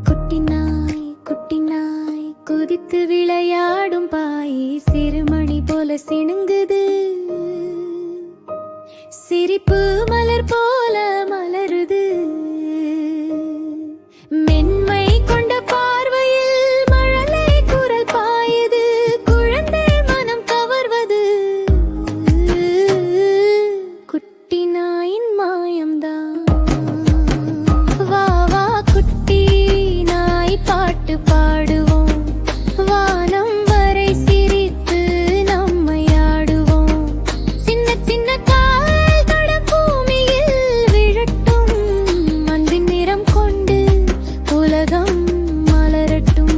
குட்டி நாய் குதித்து விளையாடும் பாய் சிறுமணி போல சிணுங்குது. சிரிப்பு மலர் போல மலருது. மென்மை கொண்ட பார்வையில் மழலை குரல் பாயுது. குழந்தை மனம் கவர்வது குட்டி நாயின் மாயம்தான். வா வா குட்டி நாய் பாட்டு பாடுவோம். வானம் வரை சிரித்து நம்மை ஆடுவோம். சின்ன சின்ன கால் தடம் பூமியில் விழட்டும். அன்பின் நிறம் கொண்டு உலகம் மலரட்டும்.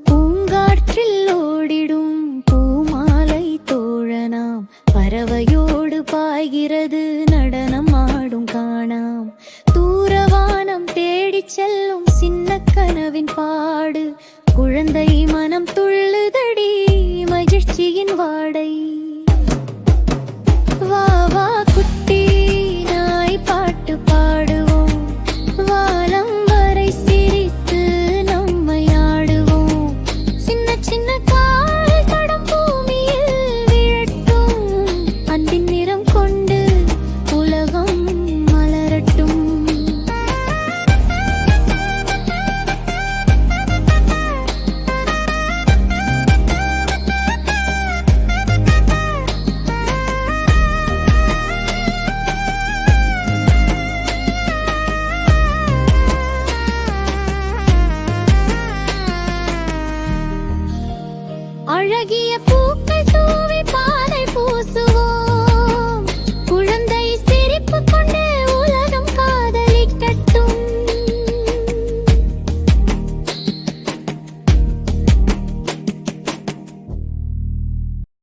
பூங்காற்றில் ஓடிடும் பூமாலை தோழனாம். பறவையோடு பாய்கிறது நடனம் ஆடும் காணாம். தூரவானம் தேடிச் செல்லும் சின்ன கனவின் பாடு. குழந்தை மனம் துள்ளுதடி மகிழ்ச்சியின் வாடை. வா வா குட்டி நாய் பாட்டு பாடுவோம். வானம் வரை சிரித்து நம்மை ஆடுவோம். சின்ன சின்ன கால் தடம் பூமியில் விழட்டும். அன்பின் நிறம் கொண்டு உலகம் மலரட்டும். அழகிய பூ